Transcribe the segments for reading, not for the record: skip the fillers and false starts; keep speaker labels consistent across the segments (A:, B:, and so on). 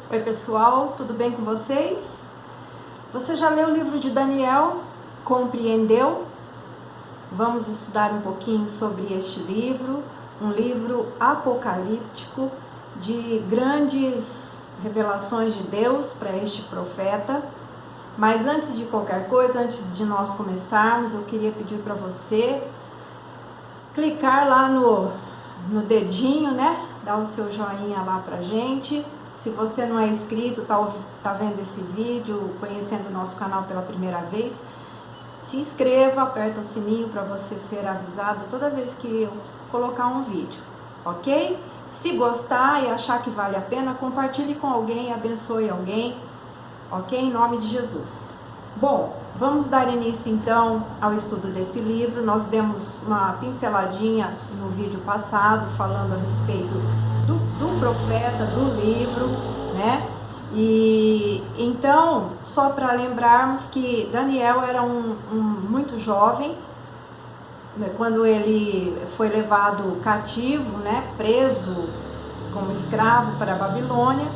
A: Oi pessoal, tudo bem com vocês? Você já leu o livro de Daniel? Compreendeu? Vamos estudar um pouquinho sobre este livro, um livro apocalíptico de grandes revelações de Deus para este profeta. Mas antes de qualquer coisa, antes de nós começarmos, eu queria pedir para você clicar lá no dedinho, né? Dar o seu joinha lá pra gente. Se você não é inscrito, tá vendo esse vídeo, conhecendo o nosso canal pela primeira vez, se inscreva, aperta o sininho para você ser avisado toda vez que eu colocar um vídeo, ok? Se gostar e achar que vale a pena, compartilhe com alguém, abençoe alguém, ok? Em nome de Jesus. Bom, vamos dar início então ao estudo desse livro. Nós demos uma pinceladinha no vídeo passado, falando a respeito do profeta, do livro, né? E então, só para lembrarmos que Daniel era muito jovem, né, quando ele foi levado cativo, né, preso como escravo para a Babilônia.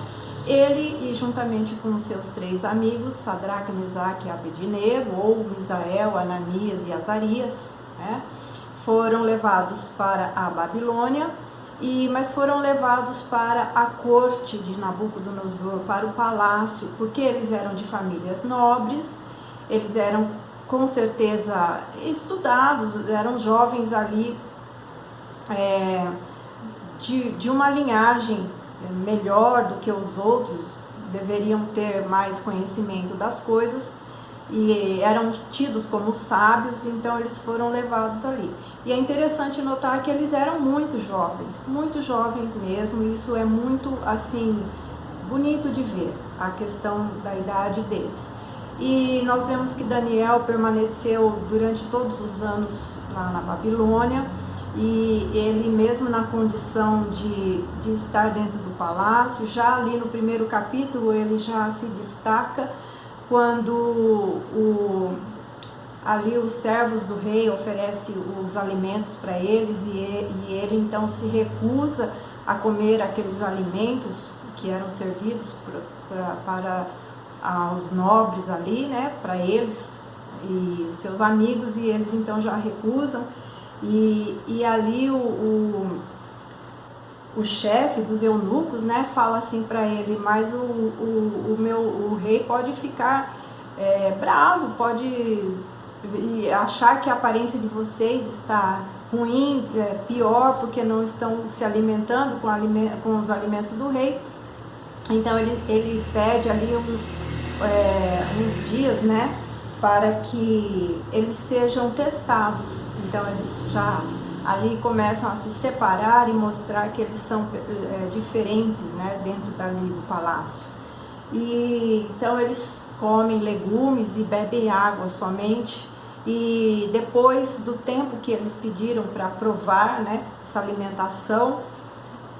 A: Ele, e juntamente com seus 3 amigos, Sadraque, Mesaque e Abednego, ou Misael, Ananias e Azarias, né, foram levados para a Babilônia, mas foram levados para a corte de Nabucodonosor, para o palácio, porque eles eram de famílias nobres, eles eram com certeza estudados, eram jovens ali de uma linhagem melhor do que os outros, deveriam ter mais conhecimento das coisas e eram tidos como sábios, então eles foram levados ali. E é interessante notar que eles eram muito jovens mesmo, e isso é muito assim bonito de ver, a questão da idade deles. E nós vemos que Daniel permaneceu durante todos os anos lá na Babilônia, e ele mesmo na condição de estar dentro do palácio, já ali no primeiro capítulo ele já se destaca quando ali os servos do rei oferecem os alimentos para eles, e ele então se recusa a comer aqueles alimentos que eram servidos para os nobres ali, né, para eles e os seus amigos, e eles então já recusam. E ali o chefe dos eunucos, né, fala assim para ele: mas o rei pode ficar bravo, pode achar que a aparência de vocês está ruim, pior, porque não estão se alimentando com os alimentos do rei. Então ele pede ali uns dias, né, para que eles sejam testados. Então eles já ali começam a se separar e mostrar que eles são diferentes, né, dentro dali do palácio. E então eles comem legumes e bebem água somente. E depois do tempo que eles pediram para provar, né, essa alimentação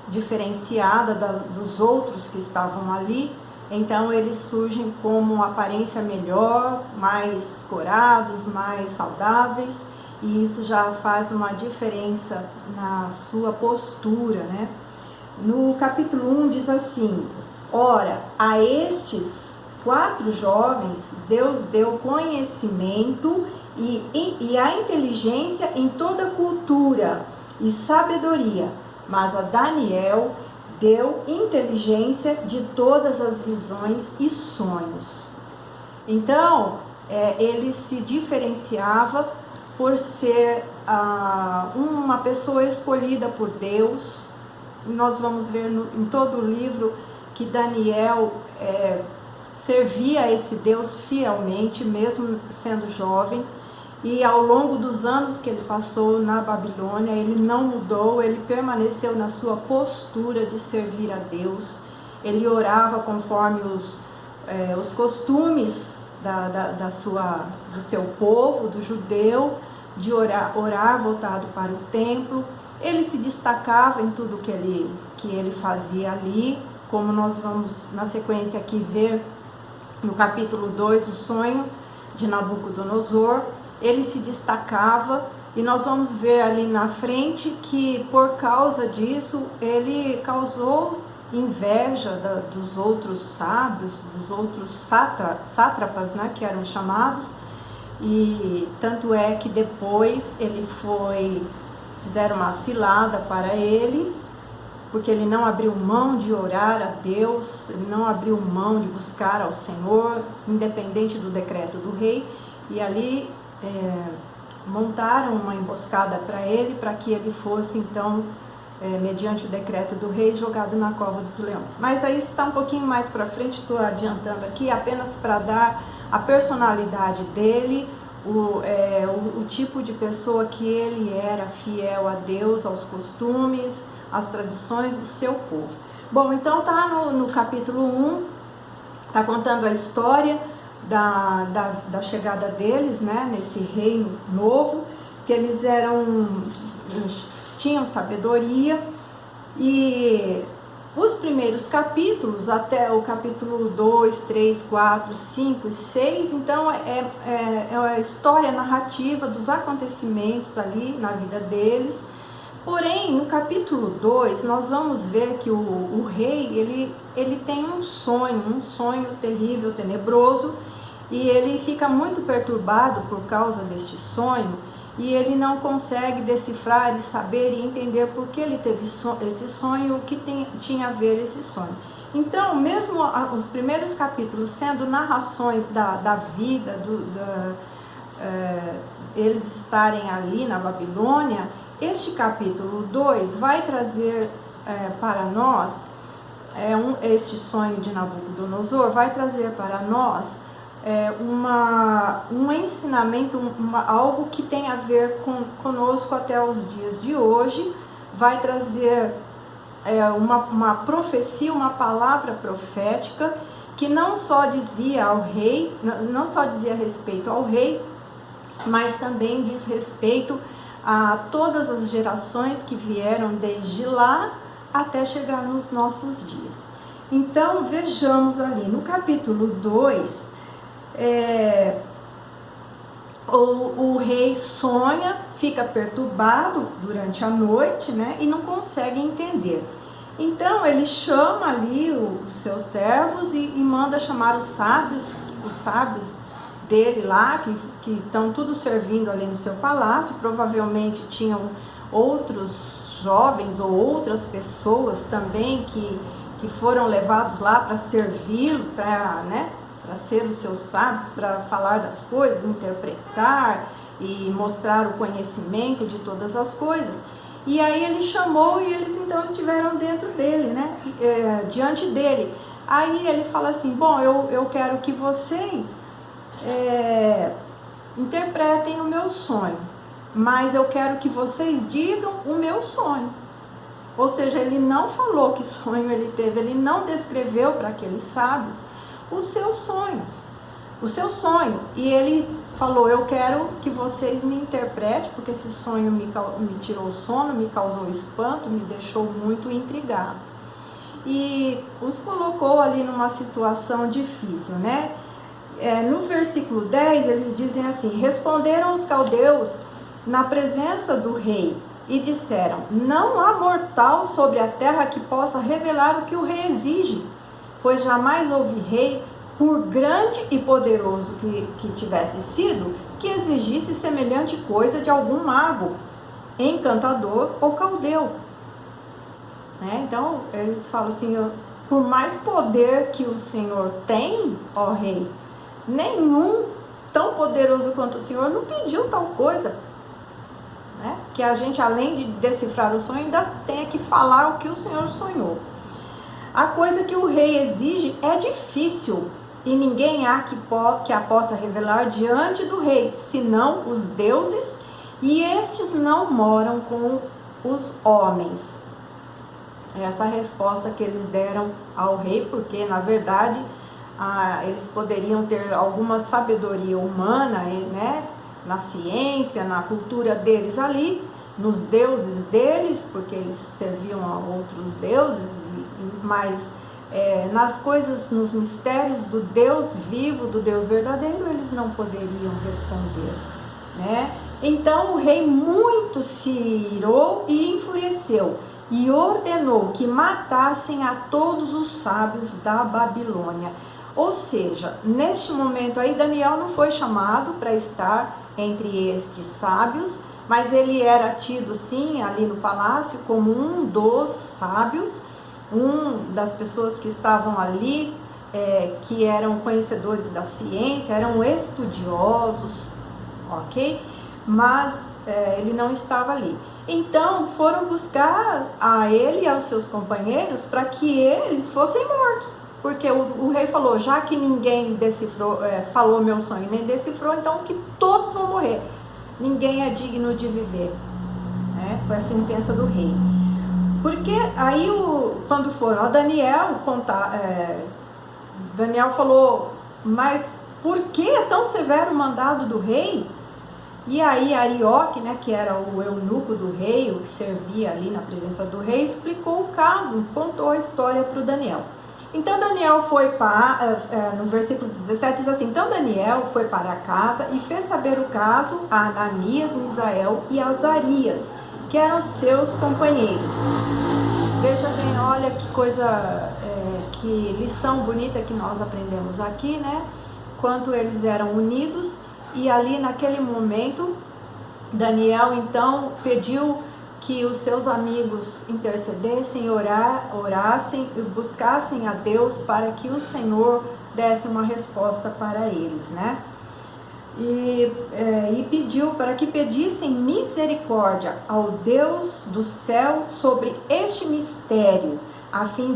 A: diferenciada dos outros que estavam ali, então eles surgem como uma aparência melhor, mais corados, mais saudáveis, e isso já faz uma diferença na sua postura, né? No capítulo 1 diz assim: ora, a estes 4 jovens Deus deu conhecimento e a inteligência em toda cultura e sabedoria, mas a Daniel deu inteligência de todas as visões e sonhos. Então, ele se diferenciava por ser uma pessoa escolhida por Deus. Nós vamos ver em todo o livro que Daniel servia a esse Deus fielmente, mesmo sendo jovem. E ao longo dos anos que ele passou na Babilônia, ele não mudou, ele permaneceu na sua postura de servir a Deus. Ele orava conforme os costumes do seu povo, do judeu, de orar voltado para o templo. Ele se destacava em tudo que ele fazia ali, como nós vamos na sequência aqui ver no capítulo 2, o sonho de Nabucodonosor. Ele se destacava, e nós vamos ver ali na frente que por causa disso ele causou inveja dos outros sábios, dos outros sátrapas, né, que eram chamados, e tanto é que depois fizeram uma cilada para ele, porque ele não abriu mão de orar a Deus, ele não abriu mão de buscar ao Senhor, independente do decreto do rei, e ali montaram uma emboscada para ele, para que ele fosse então, mediante o decreto do rei, jogado na cova dos leões. Mas aí está um pouquinho mais para frente, estou adiantando aqui, apenas para dar a personalidade dele, o tipo de pessoa que ele era, fiel a Deus, aos costumes, às tradições do seu povo. Bom, então está no capítulo 1, está contando a história da chegada deles, né, nesse reino novo, que eles tinham sabedoria, e os primeiros capítulos, até o capítulo 2, 3, 4, 5 e 6, então é a história, a narrativa dos acontecimentos ali na vida deles. Porém, no capítulo 2, nós vamos ver que o rei, ele tem um sonho terrível, tenebroso, e ele fica muito perturbado por causa deste sonho, e ele não consegue decifrar e saber e entender por que ele teve esse sonho, o que tinha a ver esse sonho. Então, mesmo os primeiros capítulos sendo narrações da vida, eles estarem ali na Babilônia, este capítulo 2 vai trazer para nós, este sonho de Nabucodonosor vai trazer para nós um ensinamento, algo que tem a ver conosco até os dias de hoje. Vai trazer uma profecia, uma palavra profética, que não só dizia ao rei, não só dizia respeito ao rei, mas também diz respeito a todas as gerações que vieram desde lá até chegar nos nossos dias. Então vejamos ali no capítulo 2, o rei sonha, fica perturbado durante a noite, né, e não consegue entender. Então ele chama ali os seus servos e manda chamar os sábios dele lá, que estão tudo servindo ali no seu palácio. Provavelmente tinham outros jovens ou outras pessoas também que foram levados lá para servir, para ser os seus sábios, para falar das coisas, interpretar e mostrar o conhecimento de todas as coisas. E aí ele chamou e eles então estiveram dentro dele, né, diante dele. Aí ele fala assim: bom, eu quero que vocês interpretem o meu sonho, mas eu quero que vocês digam o meu sonho. Ou seja, ele não falou que sonho ele teve, ele não descreveu para aqueles sábios os seus sonhos, o seu sonho. E ele falou: eu quero que vocês me interpretem, porque esse sonho me tirou o sono, me causou espanto, me deixou muito intrigado. E os colocou ali numa situação difícil, né? No versículo 10, eles dizem assim: responderam os caldeus na presença do rei e disseram: não há mortal sobre a terra que possa revelar o que o rei exige, pois jamais houve rei, por grande e poderoso que tivesse sido, que exigisse semelhante coisa de algum mago, encantador ou caldeu. Então eles falam assim: por mais poder que o Senhor tem, ó rei, nenhum tão poderoso quanto o Senhor não pediu tal coisa, né? Que a gente, além de decifrar o sonho, ainda tenha que falar o que o Senhor sonhou. A coisa que o rei exige é difícil, e ninguém há que a possa revelar diante do rei, senão os deuses, e estes não moram com os homens. Essa é a resposta que eles deram ao rei, porque na verdade eles poderiam ter alguma sabedoria humana, né, na ciência, na cultura deles ali, nos deuses deles, porque eles serviam a outros deuses, mas nas coisas, nos mistérios do Deus vivo, do Deus verdadeiro, eles não poderiam responder, né? Então o rei muito se irou e enfureceu, e ordenou que matassem a todos os sábios da Babilônia. Ou seja, neste momento aí, Daniel não foi chamado para estar entre estes sábios, mas ele era tido sim ali no palácio como um dos sábios, um das pessoas que estavam ali, que eram conhecedores da ciência, eram estudiosos, ok? Mas ele não estava ali. Então foram buscar a ele e aos seus companheiros para que eles fossem mortos, porque o rei falou: já que ninguém decifrou, falou meu sonho, nem decifrou, então que todos vão morrer, ninguém é digno de viver, né? Foi a sentença do rei. Porque aí quando foram a Daniel contar, Daniel falou: mas por que é tão severo o mandado do rei? E aí Arioque, né, que era o eunuco do rei, o que servia ali na presença do rei, explicou o caso, contou a história para o Daniel. Então Daniel foi para, no versículo 17 diz assim: então Daniel foi para casa e fez saber o caso a Ananias, Misael e Azarias, que eram seus companheiros. Veja bem, olha que coisa, que lição bonita que nós aprendemos aqui, né? Quanto eles eram unidos. E ali naquele momento, Daniel então pediu que os seus amigos intercedessem, orassem e buscassem a Deus para que o Senhor desse uma resposta para eles, né? E pediu para que pedissem misericórdia ao Deus do céu sobre este mistério, a fim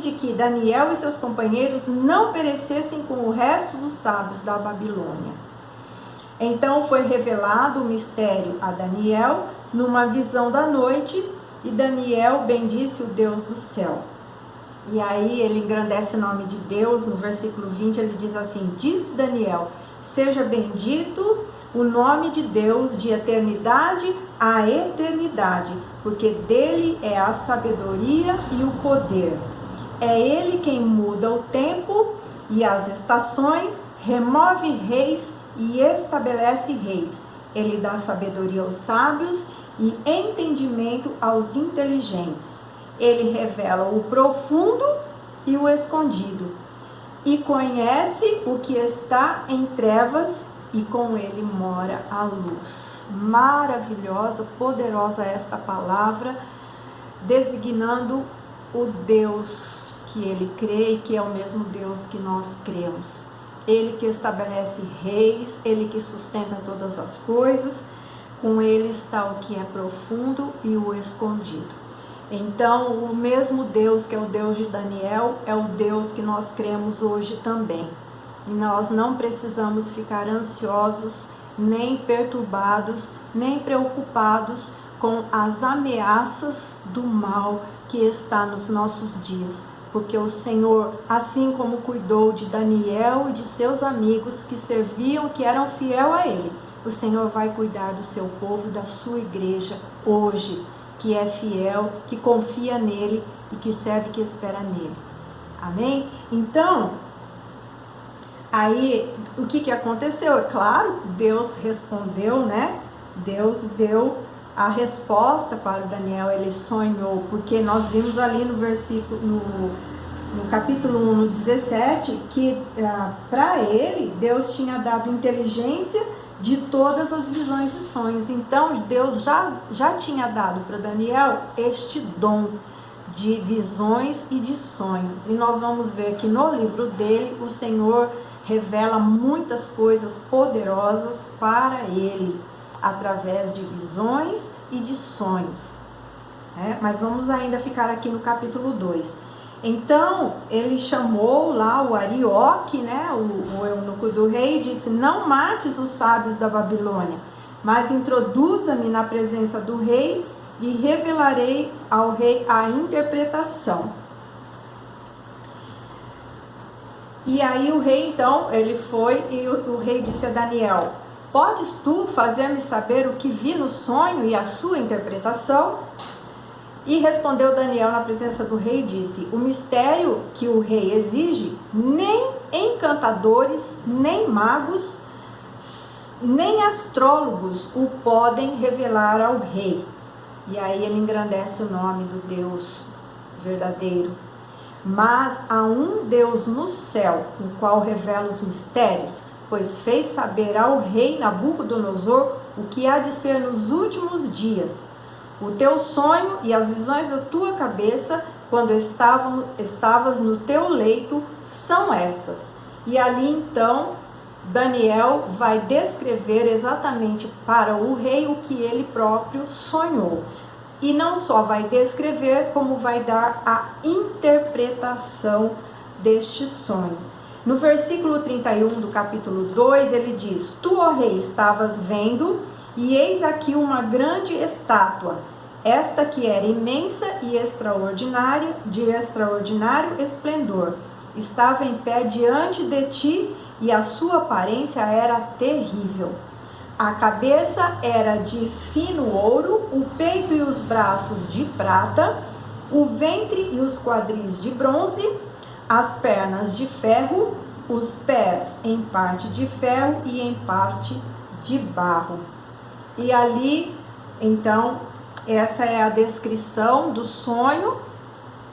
A: de que Daniel e seus companheiros não perecessem com o resto dos sábios da Babilônia. Então foi revelado o mistério a Daniel numa visão da noite, e Daniel bendisse o Deus do céu. E aí ele engrandece o nome de Deus. No versículo 20 ele diz assim: disse Daniel: seja bendito o nome de Deus de eternidade a eternidade, porque dele é a sabedoria e o poder. É ele quem muda o tempo e as estações, remove reis e estabelece reis. Ele dá sabedoria aos sábios e entendimento aos inteligentes. Ele revela o profundo e o escondido, e conhece o que está em trevas, e com ele mora a luz. Maravilhosa, poderosa esta palavra, designando o Deus que ele crê e que é o mesmo Deus que nós cremos. Ele que estabelece reis, ele que sustenta todas as coisas, com ele está o que é profundo e o escondido. Então, o mesmo Deus que é o Deus de Daniel é o Deus que nós cremos hoje também. E nós não precisamos ficar ansiosos, nem perturbados, nem preocupados com as ameaças do mal que está nos nossos dias. Porque o Senhor, assim como cuidou de Daniel e de seus amigos que serviam, que eram fiel a Ele, o Senhor vai cuidar do seu povo, da sua igreja hoje, que é fiel, que confia nele e que serve, que espera nele. Amém? Então, aí, o que aconteceu? É claro, Deus respondeu, né? Deus deu a resposta para o Daniel, ele sonhou, porque nós vimos ali no versículo, no capítulo 1, no 17, que para ele, Deus tinha dado inteligência de todas as visões e sonhos. Então, Deus já tinha dado para Daniel este dom de visões e de sonhos. E nós vamos ver que no livro dele, o Senhor revela muitas coisas poderosas para ele, através de visões e de sonhos. Mas vamos ainda ficar aqui no capítulo 2. Então, ele chamou lá o Arioque, né, o eunuco do rei, e disse: não mates os sábios da Babilônia, mas introduza-me na presença do rei e revelarei ao rei a interpretação. E aí o rei, então, ele foi e o rei disse a Daniel: podes tu fazer-me saber o que vi no sonho e a sua interpretação? E respondeu Daniel na presença do rei e disse: o mistério que o rei exige, nem encantadores, nem magos, nem astrólogos o podem revelar ao rei. E aí ele engrandece o nome do Deus verdadeiro. Mas há um Deus no céu, o qual revela os mistérios, pois fez saber ao rei Nabucodonosor o que há de ser nos últimos dias. O teu sonho e as visões da tua cabeça, quando estavas no teu leito, são estas. E ali então Daniel vai descrever exatamente para o rei o que ele próprio sonhou. E não só vai descrever, como vai dar a interpretação deste sonho. No versículo 31 do capítulo 2, ele diz: Tu, ó rei, estavas vendo, e eis aqui uma grande estátua, esta que era imensa e extraordinária, de extraordinário esplendor. Estava em pé diante de ti, e a sua aparência era terrível. A cabeça era de fino ouro, o peito e os braços de prata, o ventre e os quadris de bronze, as pernas de ferro, os pés em parte de ferro e em parte de barro. E ali, então, essa é a descrição do sonho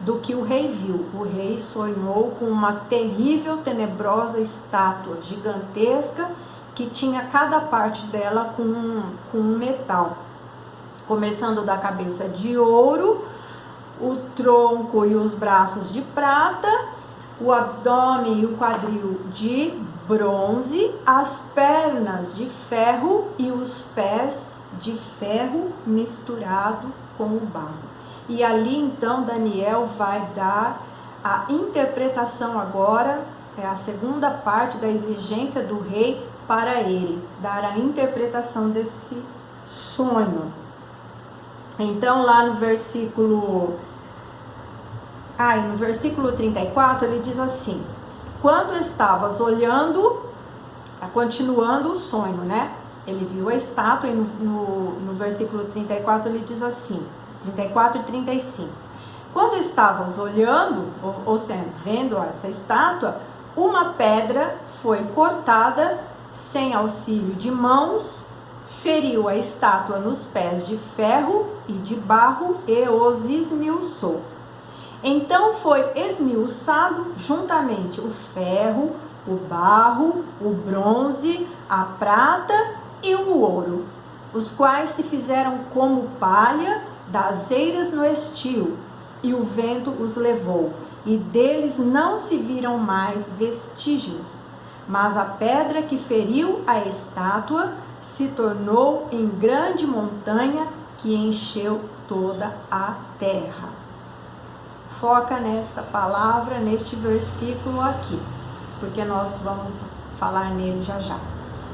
A: do que o rei viu. O rei sonhou com uma terrível, tenebrosa estátua gigantesca, que tinha cada parte dela com um metal, começando da cabeça de ouro, o tronco e os braços de prata, o abdômen e o quadril de bronze, as pernas de ferro e os pés de ferro misturado com o barro. E ali então Daniel vai dar a interpretação agora, é a segunda parte da exigência do rei para ele, dar a interpretação desse sonho. Então lá no versículo 34 ele diz assim: quando estavas olhando, continuando o sonho, né? Ele viu a estátua e no versículo 34 ele diz assim, 34 e 35. Quando estavas olhando, ou seja, vendo essa estátua, uma pedra foi cortada sem auxílio de mãos, feriu a estátua nos pés de ferro e de barro e os esmiuçou. Então foi esmiuçado juntamente o ferro, o barro, o bronze, a prata e o ouro, os quais se fizeram como palha das eiras no estio, e o vento os levou, e deles não se viram mais vestígios. Mas a pedra que feriu a estátua se tornou em grande montanha que encheu toda a terra. Foca nesta palavra, neste versículo aqui, porque nós vamos falar nele já já.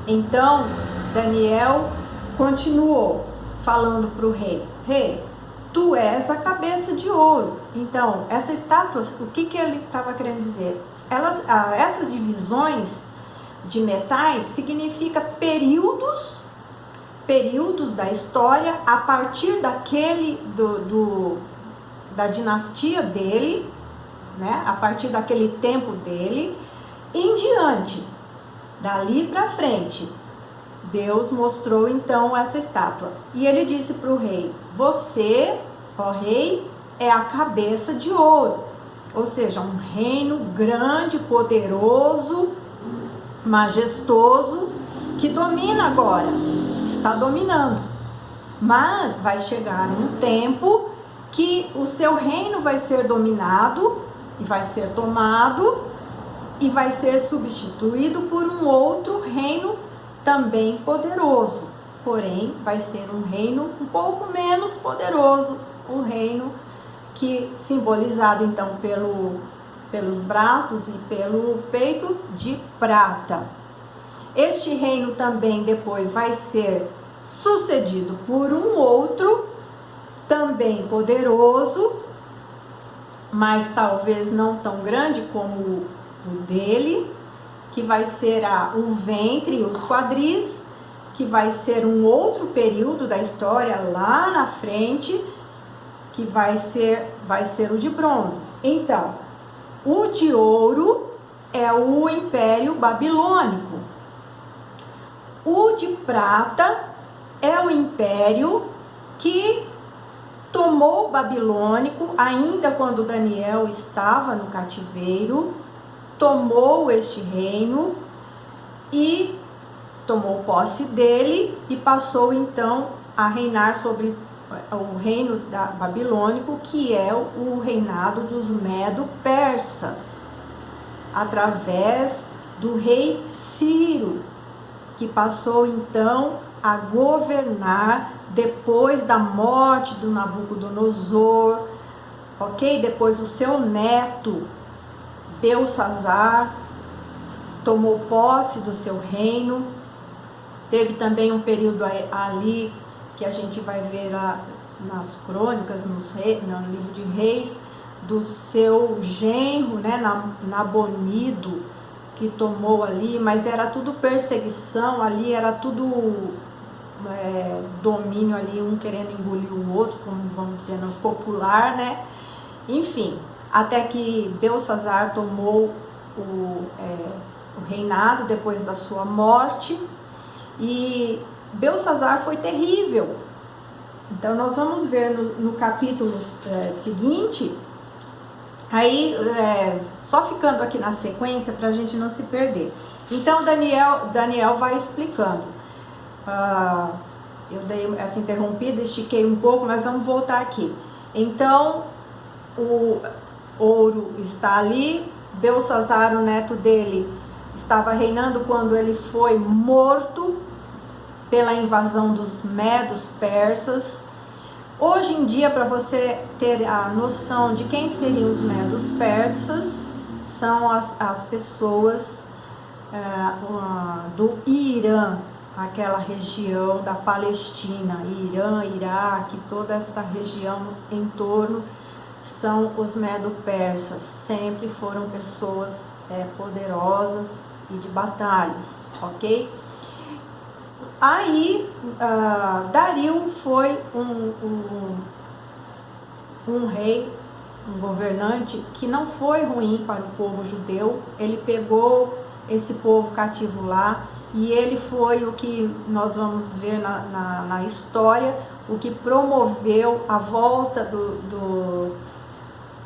A: Então, Daniel continuou falando para o rei: Rei, tu és a cabeça de ouro. Então, essa estátua, o que ele estava querendo dizer? Essas divisões de metais significa períodos da história a partir daquele da dinastia dele, né? A partir daquele tempo dele em diante, dali para frente. Deus mostrou então essa estátua e ele disse para o rei: você, ó rei, é a cabeça de ouro, ou seja, um reino grande, poderoso, majestoso, que domina agora, está dominando. Mas vai chegar um tempo que o seu reino vai ser dominado e vai ser tomado e vai ser substituído por um outro reino também poderoso, porém vai ser um reino um pouco menos poderoso, um reino que simbolizado então pelos braços e pelo peito de prata. Este reino também depois vai ser sucedido por um outro também poderoso, mas talvez não tão grande como o dele, que vai ser o ventre e os quadris, que vai ser um outro período da história lá na frente, que vai ser o de bronze. Então, o de ouro é o Império Babilônico. O de prata é o império que tomou o babilônico, ainda quando Daniel estava no cativeiro, tomou este reino e tomou posse dele e passou então a reinar sobre o reino babilônico, que é o reinado dos medo-persas, através do rei Ciro, que passou então a governar depois da morte do Nabucodonosor, ok? Depois o seu neto, Belsazar, tomou posse do seu reino. Teve também um período ali que a gente vai ver lá nas crônicas, no livro de Reis, do seu genro, né, Nabonido, que tomou ali, mas era tudo perseguição ali, era tudo domínio ali, um querendo engolir o outro, como vamos dizer, no popular, né? Enfim, até que Belsazar tomou o reinado depois da sua morte, e Belsazar foi terrível. Então nós vamos ver no capítulo seguinte, aí só ficando aqui na sequência para a gente não se perder. Então Daniel vai explicando. Eu dei essa interrompida, estiquei um pouco, mas vamos voltar aqui. Então o ouro está ali, Belsazar, o neto dele, estava reinando quando ele foi morto pela invasão dos medos persas. Hoje em dia, para você ter a noção de quem seriam os medos persas, são as pessoas do Irã, aquela região da Palestina, Irã, Iraque, toda esta região em torno, são os medo-persas. Sempre foram pessoas poderosas e de batalhas, ok? Aí Dario foi um rei, um governante que não foi ruim para o povo judeu. Ele pegou esse povo cativo lá, e ele foi o que nós vamos ver na história, o que promoveu a volta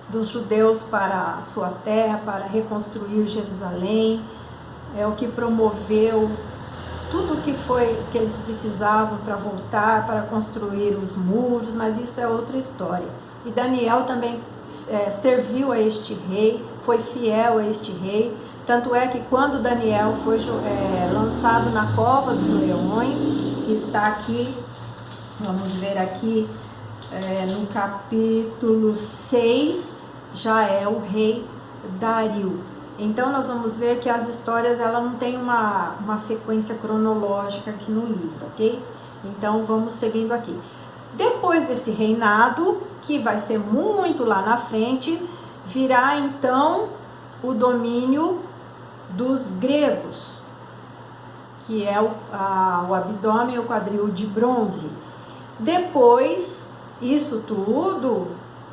A: dos judeus para a sua terra, para reconstruir Jerusalém. É o que promoveu tudo que eles precisavam para voltar, para construir os muros, mas isso é outra história. E Daniel também serviu a este rei, foi fiel a este rei. Tanto é que quando Daniel foi lançado na cova dos leões, que está aqui, vamos ver aqui, no capítulo 6, já é o rei Dario. Então nós vamos ver que as histórias, ela não tem uma sequência cronológica aqui no livro, ok? Então vamos seguindo aqui. Depois desse reinado, que vai ser muito lá na frente, virá então o domínio dos gregos, que é o abdômen e o quadril de bronze. Depois, isso tudo,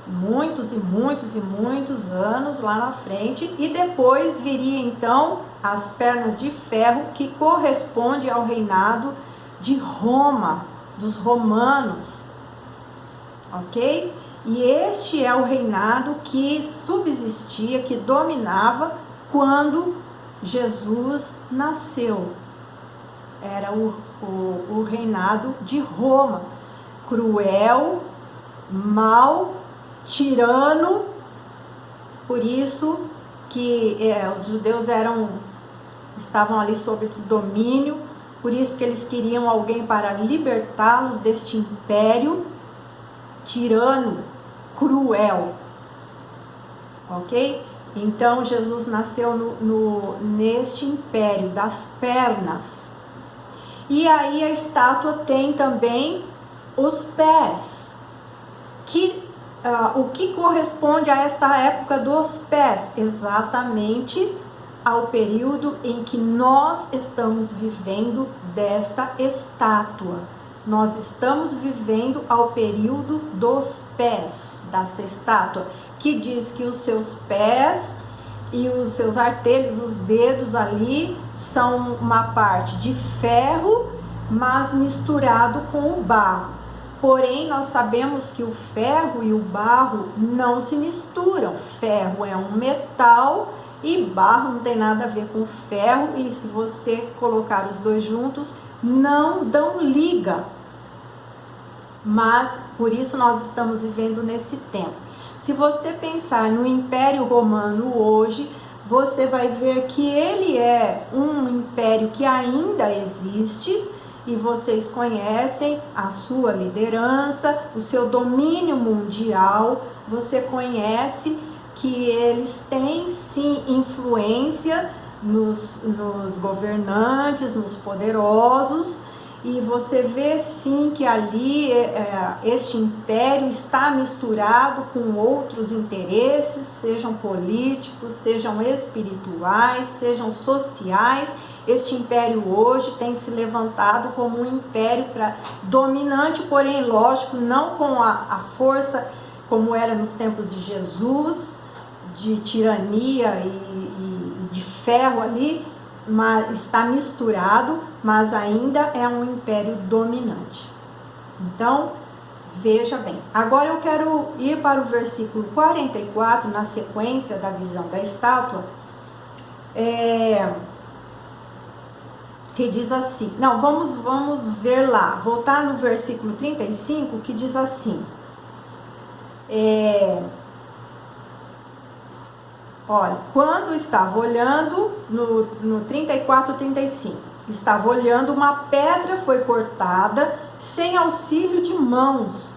A: muitos e muitos e muitos anos lá na frente, e depois viria então as pernas de ferro, que corresponde ao reinado de Roma, dos romanos, ok? E este é o reinado que subsistia, que dominava quando Jesus nasceu. Era o reinado de Roma, cruel, mau, tirano. Por isso que os judeus estavam ali sob esse domínio, por isso que eles queriam alguém para libertá-los deste império tirano, cruel, ok? Então Jesus nasceu neste império das pernas. E aí a estátua tem também os pés, o que corresponde a esta época dos pés? Exatamente ao período em que nós estamos vivendo desta estátua. Nós estamos vivendo ao período dos pés dessa estátua, que diz que os seus pés e os seus artelhos, os dedos ali, são uma parte de ferro, mas misturado com o barro. Porém, nós sabemos que o ferro e o barro não se misturam. Ferro é um metal e barro não tem nada a ver com ferro. E se você colocar os dois juntos, não dão liga. Mas, por isso, nós estamos vivendo nesse tempo. Se você pensar no Império Romano hoje, você vai ver que ele é um império que ainda existe, e vocês conhecem a sua liderança, o seu domínio mundial. Você conhece que eles têm sim influência nos governantes, nos poderosos, e você vê sim que ali este império está misturado com outros interesses, sejam políticos, sejam espirituais, sejam sociais. Este império hoje tem se levantado como um império dominante, porém, lógico, não com a força como era nos tempos de Jesus, de tirania e de ferro ali, mas está misturado, mas ainda é um império dominante. Então, veja bem. Agora eu quero ir para o versículo 44, na sequência da visão da estátua, que diz assim, não, vamos ver lá, voltar no versículo 35, que diz assim, olha, quando estava olhando, no 34, 35, estava olhando, uma pedra foi cortada, sem auxílio de mãos,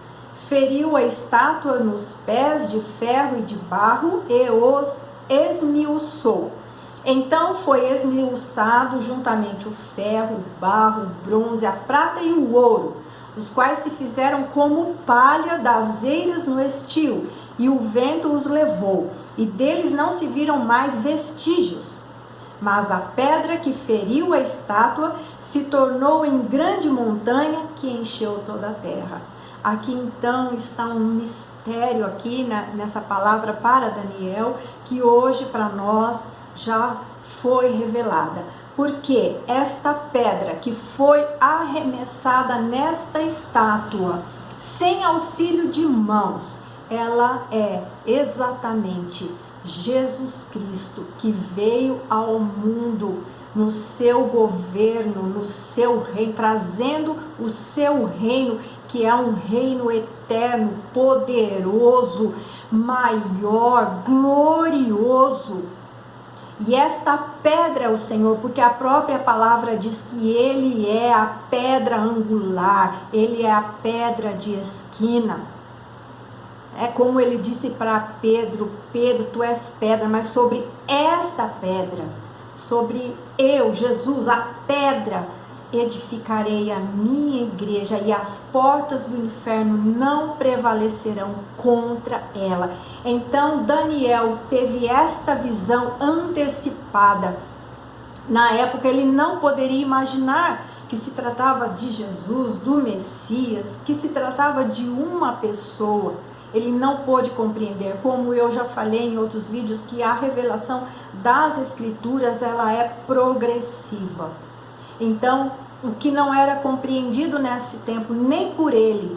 A: feriu a estátua nos pés de ferro e de barro e os esmiuçou. Então foi esmiuçado juntamente o ferro, o barro, o bronze, a prata e o ouro, os quais se fizeram como palha das eiras no estio, e o vento os levou, e deles não se viram mais vestígios. Mas a pedra que feriu a estátua se tornou em grande montanha que encheu toda a terra. Aqui então está um mistério aqui nessa palavra para Daniel, que hoje para nós já foi revelada, porque esta pedra que foi arremessada nesta estátua, sem auxílio de mãos, ela é exatamente Jesus Cristo, que veio ao mundo no seu governo, no seu reino, trazendo o seu reino, que é um reino eterno, poderoso, maior, glorioso. E esta pedra é o Senhor, porque a própria palavra diz que Ele é a pedra angular, Ele é a pedra de esquina. É como Ele disse para Pedro, Pedro, tu és pedra, mas sobre esta pedra, sobre eu, Jesus, a pedra, edificarei a minha igreja, e as portas do inferno não prevalecerão contra ela. Então Daniel teve esta visão antecipada. Na época ele não poderia imaginar que se tratava de Jesus, do Messias, que se tratava de uma pessoa. Ele não pôde compreender, como eu já falei em outros vídeos, que a revelação das Escrituras, ela é progressiva. Então, o que não era compreendido nesse tempo, nem por ele,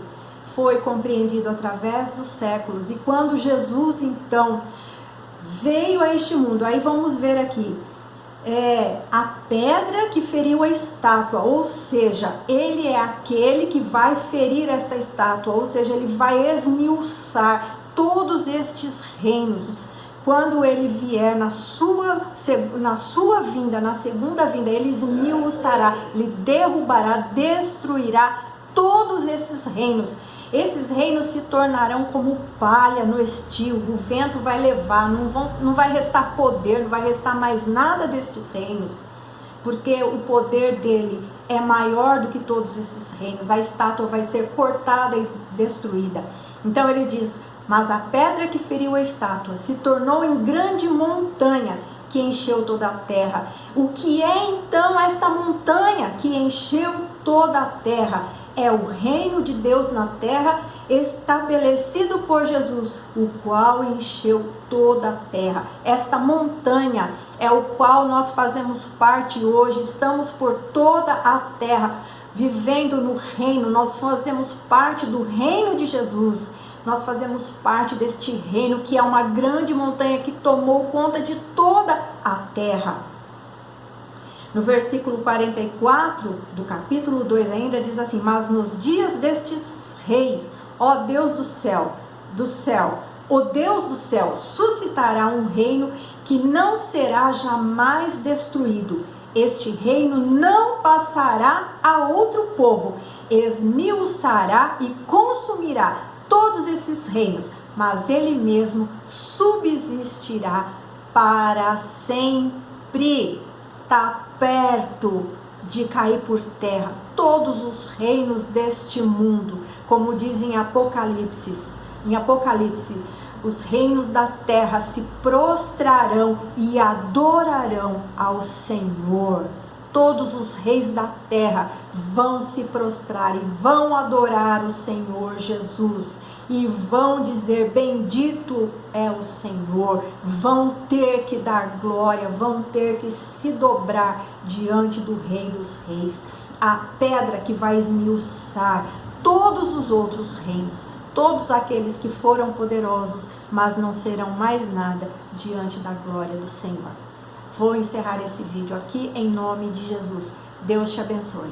A: foi compreendido através dos séculos. E quando Jesus, então, veio a este mundo, aí vamos ver aqui, a pedra que feriu a estátua, ou seja, ele é aquele que vai ferir essa estátua, ou seja, ele vai esmiuçar todos estes reinos. Quando ele vier na sua vinda, na segunda vinda, ele esmiuçará, ele derrubará, destruirá todos esses reinos. Esses reinos se tornarão como palha no estio, o vento vai levar, não vai restar poder, não vai restar mais nada destes reinos, porque o poder dele é maior do que todos esses reinos. A estátua vai ser cortada e destruída. Então ele diz, mas a pedra que feriu a estátua se tornou em grande montanha que encheu toda a terra. O que é então esta montanha que encheu toda a terra? É o reino de Deus na terra, estabelecido por Jesus, o qual encheu toda a terra. Esta montanha é o qual nós fazemos parte hoje, estamos por toda a terra. vivendo no reino. Nós fazemos parte do reino de Jesus. Nós fazemos parte deste reino que é uma grande montanha que tomou conta de toda a terra. No versículo 44 do capítulo 2 ainda diz assim: mas nos dias destes reis, ó Deus do céu, o Deus do céu suscitará um reino que não será jamais destruído. Este reino não passará a outro povo, esmiuçará e consumirá todos esses reinos, mas ele mesmo subsistirá para sempre. Está perto de cair por terra todos os reinos deste mundo, como diz em Apocalipse, os reinos da terra se prostrarão e adorarão ao Senhor. Todos os reis da terra vão se prostrar e vão adorar o Senhor Jesus. E vão dizer: bendito é o Senhor. Vão ter que dar glória, vão ter que se dobrar diante do Rei dos Reis. A pedra que vai esmiuçar todos os outros reinos, todos aqueles que foram poderosos, mas não serão mais nada diante da glória do Senhor. Vou encerrar esse vídeo aqui em nome de Jesus. Deus te abençoe.